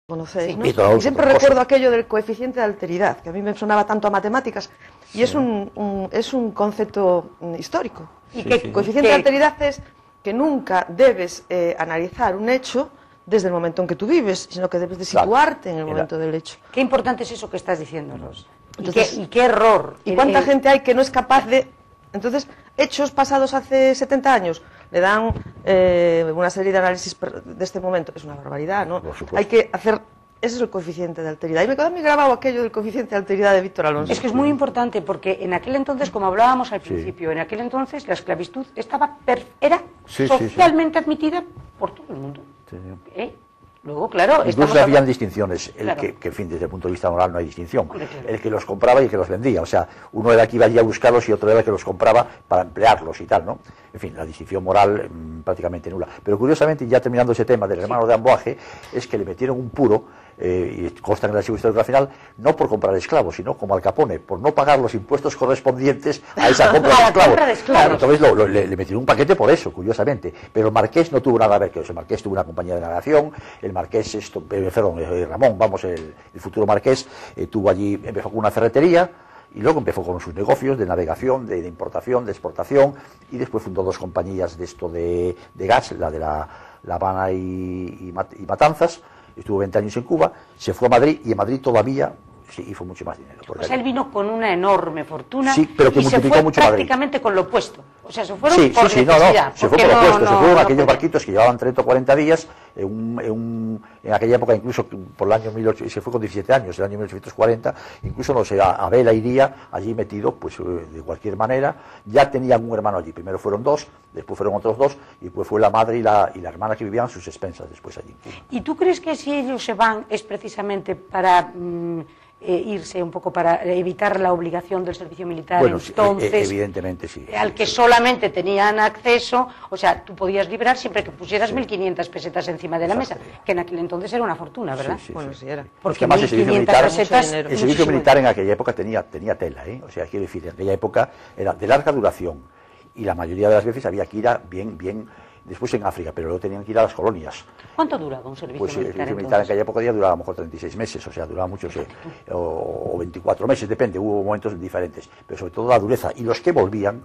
conocéis, Sí. ¿no? Y siempre recuerdo aquello del coeficiente de alteridad, que a mí me sonaba tanto a matemáticas, y es un concepto histórico. El coeficiente de alteridad es que nunca debes analizar un hecho desde el momento en que tú vives, sino que debes de situarte en el momento del hecho. Qué importante es eso que estás diciéndonos. Entonces, ¿Y qué error? ¿Y cuánta gente hay que no es capaz de...? Entonces, hechos pasados hace 70 años le dan una serie de análisis de este momento. Es una barbaridad, ¿no? Hay que hacer... Ese es el coeficiente de alteridad. Y me quedó muy grabado aquello del coeficiente de alteridad de Víctor Alonso. Es que es muy importante porque en aquel entonces, como hablábamos al principio, en aquel entonces la esclavitud era socialmente admitida por todo el mundo. Luego, claro... Incluso habían distinciones, que en fin, desde el punto de vista moral no hay distinción. El que los compraba y el que los vendía. O sea, uno era el que iba allí a buscarlos y otro era el que los compraba para emplearlos y tal, ¿no? En fin, la distinción moral prácticamente nula. Pero curiosamente, ya terminando ese tema del hermano de Amboage, es que le metieron un puro, y consta en el archivo histórico final, no por comprar esclavos, sino como Al Capone, por no pagar los impuestos correspondientes a esa compra de esclavos. Claro, entonces le metieron un paquete por eso, curiosamente. Pero el marqués no tuvo nada que ver con eso. El marqués tuvo una compañía de navegación, el marqués, Ramón, el futuro marqués, tuvo allí, empezó con una ferretería, y luego empezó con sus negocios de navegación, de importación, de exportación, y después fundó dos compañías de gas, la de La Habana y Matanzas. Estuvo 20 años en Cuba, se fue a Madrid, y en Madrid todavía hizo mucho más dinero. O sea, él vino con una enorme fortuna, pero que y se fue mucho prácticamente con lo opuesto. O sea, se fueron por necesidad. Se fue por lo opuesto, se fueron aquellos barquitos que llevaban 30 o 40 días, en aquella época, incluso por el año 1800, se fue con 17 años, el año 1840, incluso no sé, a vela iría allí metido, pues de cualquier manera. Ya tenían un hermano allí, primero fueron dos, después fueron otros dos, y después fue la madre y la hermana que vivían a sus expensas después allí. ¿Y tú crees que si ellos se van es precisamente para... irse un poco para evitar la obligación del servicio militar, bueno, entonces, evidentemente sí. Al que solamente tenían acceso, o sea, tú podías librar siempre que pusieras 1.500 pesetas encima de la mesa, que en aquel entonces era una fortuna, ¿verdad? Bueno, sí era. Porque además el servicio militar en aquella época tenía tela, o sea, quiero decir, en aquella época era de larga duración, y la mayoría de las veces había que ir a bien, después en África, pero luego tenían que ir a las colonias. ¿Cuánto duraba un servicio militar? Pues el servicio militar en aquella época duraba a lo mejor 36 meses, o sea, duraba mucho, o 24 meses, depende, hubo momentos diferentes, pero sobre todo la dureza. Y los que volvían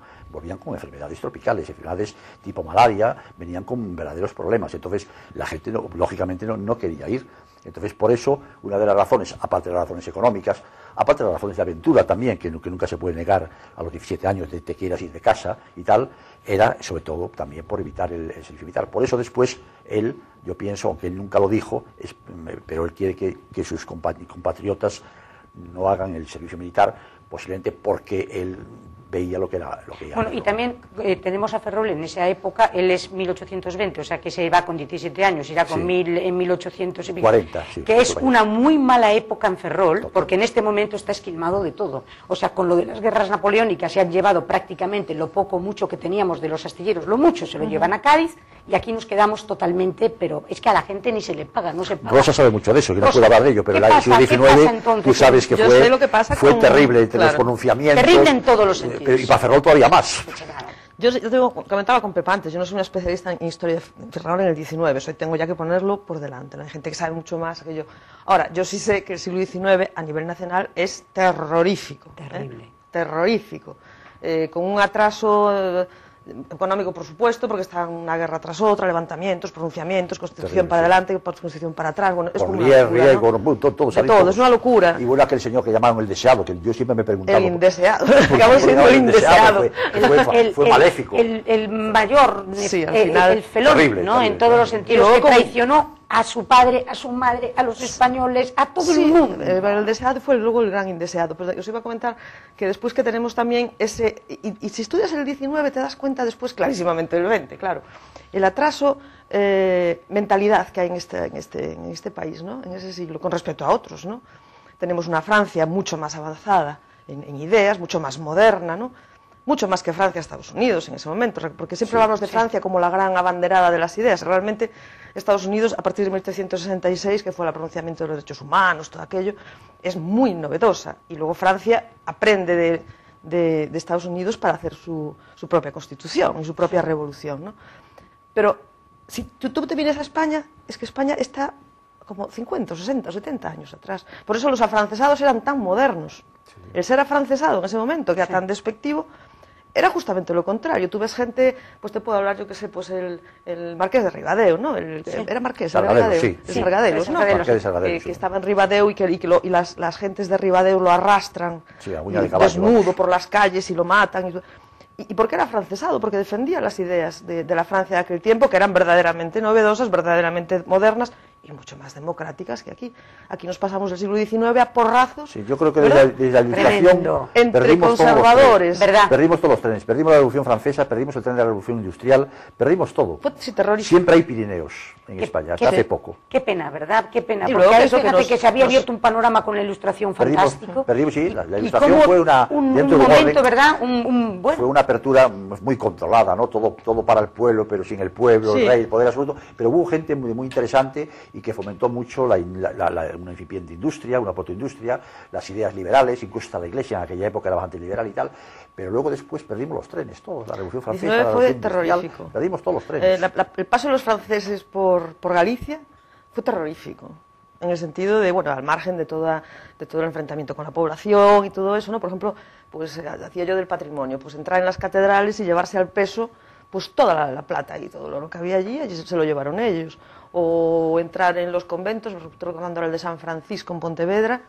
con enfermedades tropicales, enfermedades tipo malaria, venían con verdaderos problemas. Entonces, la gente, lógicamente, no quería ir. Entonces, por eso, una de las razones, aparte de las razones económicas, aparte de las razones de aventura también, que nunca se puede negar a los 17 años de te quieras ir de casa y tal, era sobre todo también por evitar el servicio militar. Por eso después él, yo pienso, aunque él nunca lo dijo, pero él quiere que sus compatriotas no hagan el servicio militar, posiblemente porque él veía lo que era. Bueno, y también tenemos a Ferrol en esa época, él es 1820, o sea que se va con 17 años, irá con en 1840, que es una muy mala época en Ferrol, porque en este momento está esquilmado de todo. O sea, con lo de las guerras napoleónicas se han llevado prácticamente lo poco mucho que teníamos de los astilleros, lo mucho se lo llevan a Cádiz, y aquí nos quedamos totalmente, pero es que a la gente ni se le paga, no se paga. Rosa sabe mucho de eso, que no puedo hablar de ello, pero el siglo XIX, tú sabes que fue terrible, entre los pronunciamientos. Terrible en todos los sentidos. Y para Ferrol todavía más. Yo comentaba con Pepa antes, yo no soy una especialista en historia de Ferrol en el XIX, tengo ya que ponerlo por delante, ¿no? Hay gente que sabe mucho más que yo. Ahora, yo sí sé que el siglo XIX a nivel nacional es terrorífico. Terrible. Terrorífico. Con un atraso económico, por supuesto, porque está una guerra tras otra, levantamientos, pronunciamientos, constitución para adelante, constitución para atrás, bueno, es como una locura, todo, es una locura. Y bueno, aquel señor que llamaron el deseado, que yo siempre me preguntaba... El indeseado, acabó siendo el indeseado. Fue maléfico. El mayor, sí, al final, el felón, terrible, ¿no? En todos los sentidos, que traicionó a su padre, a su madre, a los españoles, a todo el mundo. El deseado fue luego el gran indeseado. Pero os iba a comentar que después que tenemos también ese... Y si estudias el 19 te das cuenta después clarísimamente del 20, claro. El atraso, mentalidad que hay en este país, ¿no? En ese siglo, con respecto a otros, ¿no? Tenemos una Francia mucho más avanzada en ideas, mucho más moderna, ¿no? Mucho más que Francia, Estados Unidos en ese momento, porque siempre hablamos de Francia como la gran abanderada de las ideas. Realmente Estados Unidos, a partir de 1766, que fue el pronunciamiento de los derechos humanos, todo aquello, es muy novedosa. Y luego Francia aprende de Estados Unidos para hacer su propia constitución y su propia revolución, ¿no? Pero si tú te vienes a España, es que España está como 50, 60, 70 años atrás. Por eso los afrancesados eran tan modernos. Sí. El ser afrancesado en ese momento, que era tan despectivo, era justamente lo contrario. Tú ves gente, pues te puedo hablar, yo qué sé, pues el marqués de Ribadeo, ¿no? Era marqués, Sargadelos, Ribadeo, sí. de Sargadelos, ¿no? Que estaba en Ribadeo y las gentes de Ribadeo lo arrastran desnudo por las calles y lo matan. ¿Y por qué era afrancesado? Porque defendía las ideas de la Francia de aquel tiempo, que eran verdaderamente novedosas, verdaderamente modernas y mucho más democráticas que aquí. Aquí nos pasamos el siglo XIX a porrazos. Sí, yo creo que desde la Ilustración entre conservadores. Perdimos todos los trenes, perdimos la Revolución Francesa, perdimos el tren de la Revolución Industrial, perdimos todo. Sí, terrorífico. Siempre hay Pirineos en España, hasta hace poco. Qué pena, ¿verdad? Qué pena. Y porque luego fíjate que se había abierto un panorama con la Ilustración fantástico. Perdimos, sí, la Ilustración fue un momento, ¿verdad? Fue una apertura muy controlada, ¿no? Todo para el pueblo, pero sin el pueblo, el rey, el poder absoluto. Pero hubo gente muy interesante y que fomentó mucho una incipiente industria, una protoindustria, las ideas liberales, incluso hasta la Iglesia en aquella época era bastante liberal y tal. Pero luego después perdimos los trenes, todos, la Revolución Francesa, la Revolución Industrial, perdimos todos los trenes. El paso de los franceses por Galicia fue terrorífico, en el sentido de, bueno, al margen de todo el enfrentamiento con la población y todo eso, ¿no? Por ejemplo, pues hacía yo del patrimonio, pues entrar en las catedrales y llevarse al peso pues toda la plata y todo lo oro que había allí se lo llevaron ellos. O entrar en los conventos, estoy recordando el de San Francisco en Pontevedra,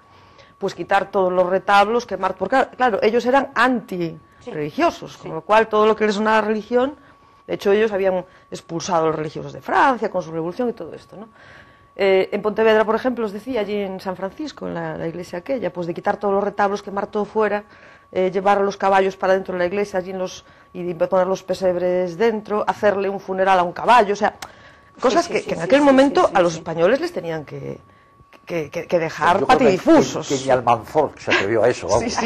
pues quitar todos los retablos, quemar, porque claro, ellos eran anti-religiosos, con lo cual todo lo que les sonaba religión, de hecho ellos habían expulsado a los religiosos de Francia con su revolución y todo esto, ¿no? En Pontevedra, por ejemplo, os decía, allí en San Francisco, en la iglesia aquella, pues de quitar todos los retablos, quemar todo fuera, llevar a los caballos para dentro de la iglesia allí y poner los pesebres dentro, hacerle un funeral a un caballo, o sea, cosas que en aquel momento a los españoles les tenían que dejar patidifusos. Que ni Almanzor se atrevió a eso. Vamos.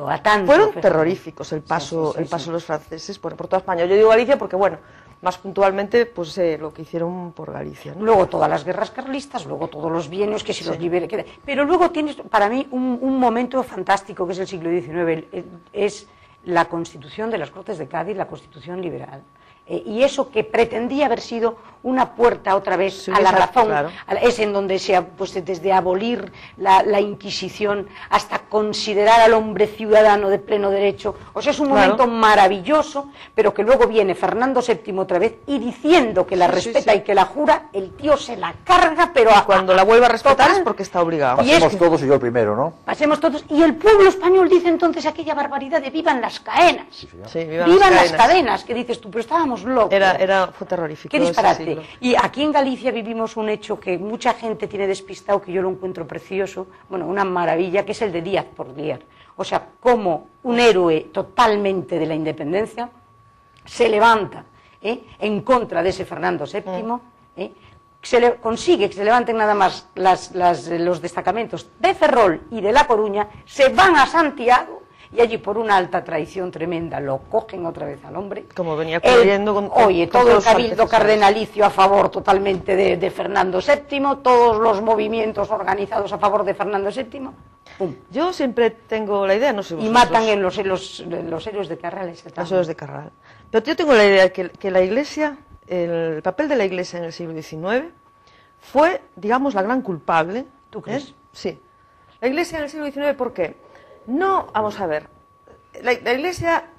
A tanto. Fueron terroríficos el paso de los franceses por toda España. Yo digo Galicia porque, bueno, más puntualmente, pues lo que hicieron por Galicia, ¿no? Luego todas las guerras carlistas, luego todos los bienios que si los libere. Pero luego tienes, para mí, un momento fantástico que es el siglo XIX, es la Constitución de las Cortes de Cádiz, la Constitución liberal. Y eso que pretendía haber sido una puerta otra vez a la razón, claro. Es en donde pues desde abolir la Inquisición hasta considerar al hombre ciudadano de pleno derecho. O sea, es un momento maravilloso, pero que luego viene Fernando VII otra vez y diciendo que la respeta y que la jura, el tío se la carga, pero cuando la vuelva a respetar es porque está obligado. Pasemos todos y yo el primero, ¿no? Pasemos todos. Y el pueblo español dice entonces aquella barbaridad de vivan las caenas. Vivan las cadenas, que dices tú, pero estábamos locos. Fue terrorífico. Qué disparate. Y aquí en Galicia vivimos un hecho que mucha gente tiene despistado, que yo lo encuentro precioso, bueno, una maravilla, que es el de Díaz Porlier. O sea, como un héroe totalmente de la independencia se levanta en contra de ese Fernando VII, consigue que se levanten nada más los destacamentos de Ferrol y de La Coruña, se van a Santiago, y allí por una alta traición tremenda lo cogen otra vez al hombre. Como venía corriendo con todo el cabildo cardenalicio a favor totalmente de Fernando VII, todos los movimientos organizados a favor de Fernando VII. ¡Pum! Yo siempre tengo la idea, no sé vosotros. Y matan en los héroes de Carral. Los héroes de Carral. Pero yo tengo la idea que la Iglesia, el papel de la Iglesia en el siglo XIX fue, digamos, la gran culpable. ¿Tú crees? Sí. La Iglesia en el siglo XIX, ¿por qué? No, vamos a ver, la Iglesia